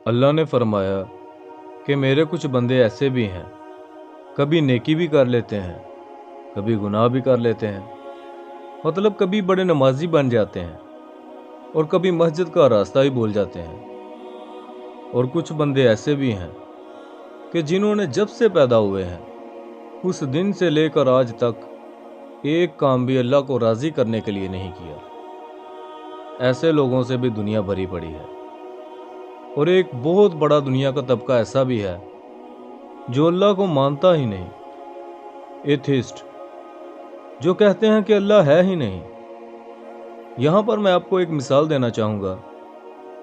अल्लाह ने फरमाया कि मेरे कुछ बंदे ऐसे भी हैं, कभी नेकी भी कर लेते हैं, कभी गुनाह भी कर लेते हैं। मतलब कभी बड़े नमाजी बन जाते हैं और कभी मस्जिद का रास्ता ही भूल जाते हैं। और कुछ बंदे ऐसे भी हैं कि जिन्होंने जब से पैदा हुए हैं उस दिन से लेकर आज तक एक काम भी अल्लाह को राज़ी करने के लिए नहीं किया। ऐसे लोगों से भी दुनिया भरी पड़ी है। और एक बहुत बड़ा दुनिया का तबका ऐसा भी है जो अल्लाह को मानता ही नहीं, एथिस्ट, जो कहते हैं कि अल्लाह है ही नहीं। यहाँ पर मैं आपको एक मिसाल देना चाहूँगा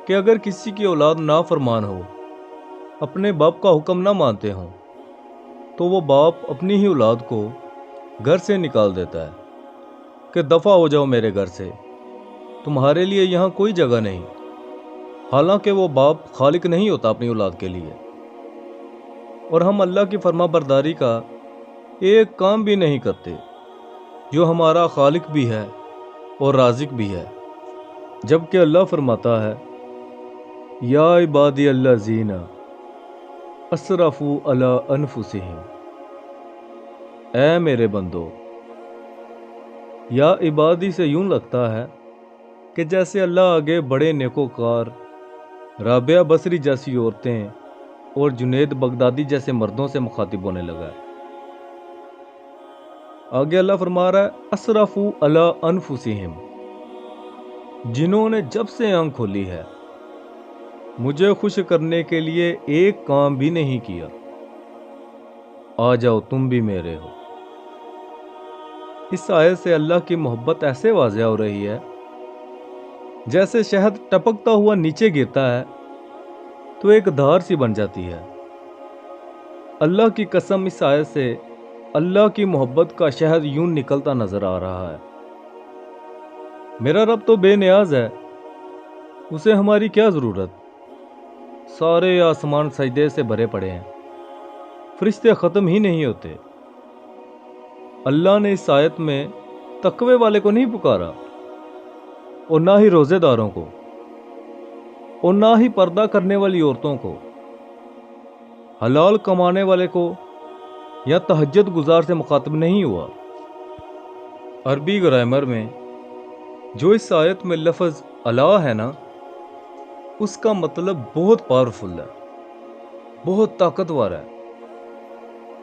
कि अगर किसी की औलाद नाफरमान हो, अपने बाप का हुक्म ना मानते हों, तो वो बाप अपनी ही औलाद को घर से निकाल देता है कि दफ़ा हो जाओ मेरे घर से, तुम्हारे लिए यहाँ कोई जगह नहीं। हालांकि वो बाप खालिक नहीं होता अपनी औलाद के लिए। और हम अल्लाह की फर्मा बरदारी का एक काम भी नहीं करते जो हमारा खालिक भी है और राज़िक भी है। जबकि अल्लाह फरमाता है, या इबादी अल्लज़ीना असरफू अला अनफुसिहिम, ऐ मेरे बंदो। या इबादी से यूं लगता है कि जैसे अल्लाह आगे बड़े नेकोकार राबिया बसरी जैसी औरतें और जुनैद बगदादी जैसे मर्दों से मुखातिब होने लगा है। आगे अल्लाह फरमा रहा है, असरफू अला अनफुसिहिम, जिन्होंने जब से आंख खोली है मुझे खुश करने के लिए एक काम भी नहीं किया। आ जाओ तुम भी मेरे हो। इस आयत से अल्लाह की मोहब्बत ऐसे वाज़िह हो रही है जैसे शहद टपकता हुआ नीचे गिरता है तो एक धार सी बन जाती है। अल्लाह की कसम, इस आयत से अल्लाह की मोहब्बत का शहद यूं निकलता नजर आ रहा है। मेरा रब तो बेनियाज है, उसे हमारी क्या ज़रूरत। सारे आसमान सजदे से भरे पड़े हैं, फरिश्ते ख़त्म ही नहीं होते। अल्लाह ने इस आयत में तकवे वाले को नहीं पुकारा, और ना ही रोज़ेदारों को, और ना ही पर्दा करने वाली औरतों को, हलाल कमाने वाले को या तहज्जुद गुजार से मुखातिब नहीं हुआ। अरबी ग्रामर में जो इस आयत में लफ्ज़ अला है ना, उसका मतलब बहुत पावरफुल है, बहुत ताकतवर है।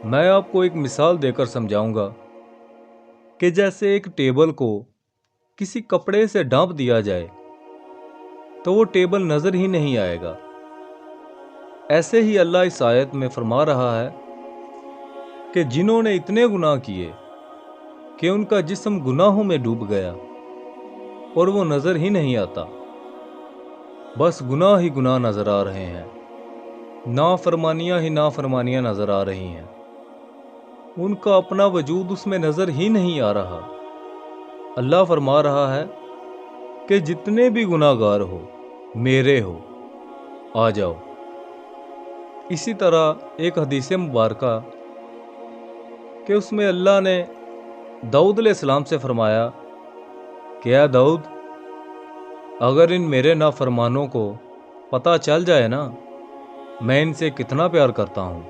मैं आपको एक मिसाल देकर समझाऊंगा कि जैसे एक टेबल को किसी कपड़े से ढांप दिया जाए तो वो टेबल नजर ही नहीं आएगा। ऐसे ही अल्लाह इस आयत में फरमा रहा है कि जिन्होंने इतने गुनाह किए कि उनका जिस्म गुनाहों में डूब गया और वो नजर ही नहीं आता, बस गुनाह ही गुनाह नजर आ रहे हैं, नाफरमानियां ही नाफरमानियां नजर आ रही हैं, उनका अपना वजूद उसमें नजर ही नहीं आ रहा। अल्लाह फरमा रहा है कि जितने भी गुनाहगार हो मेरे हो, आ जाओ। इसी तरह एक हदीस मुबारका कि उसमें अल्लाह ने दाऊद अलैहिस्सलाम से फरमाया कि या दाऊद, अगर इन मेरे नाफरमानों को पता चल जाए ना मैं इनसे कितना प्यार करता हूँ,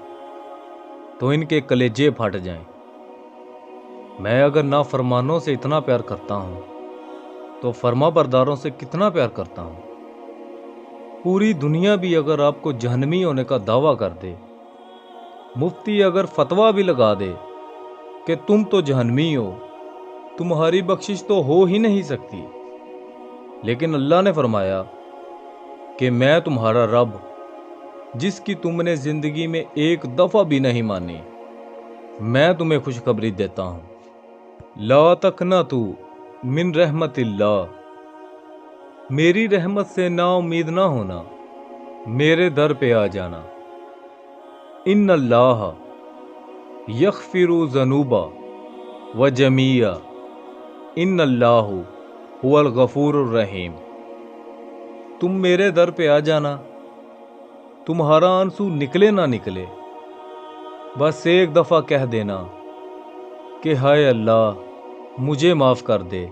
तो इनके कलेजे फट जाएं। मैं अगर नाफरमानों से इतना प्यार करता हूँ तो फर्मा बरदारों से कितना प्यार करता हूँ। पूरी दुनिया भी अगर आपको जहन्नमी होने का दावा कर दे, मुफ्ती अगर फतवा भी लगा दे कि तुम तो जहन्नमी हो, तुम्हारी बख्शिश तो हो ही नहीं सकती, लेकिन अल्लाह ने फरमाया कि मैं तुम्हारा रब, जिसकी तुमने जिंदगी में एक दफा भी नहीं मानी, मैं तुम्हें खुशखबरी देता हूँ। ला तकनतू मिन रहमतिल्लाह, मेरी रहमत से ना उम्मीद ना होना, मेरे दर पे आ जाना। इन्नल्लाह यग़फिरु ज़ुनूबा व जमीया, इन्नल्लाहु हुवल गफूरुर रहीम। तुम मेरे दर पे आ जाना, तुम्हारा आंसू निकले ना निकले, बस एक दफ़ा कह देना कि हाय अल्लाह मुझे माफ़ कर दे,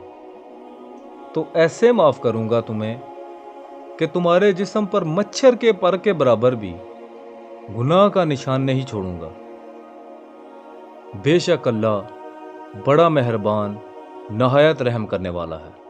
तो ऐसे माफ़ करूँगा तुम्हें کہ تمہارے جسم پر مچھر کے پر کے برابر بھی گناہ کا نشان نہیں چھوڑوں گا۔ بے شک اللہ بڑا مہربان، نہایت رحم کرنے والا ہے۔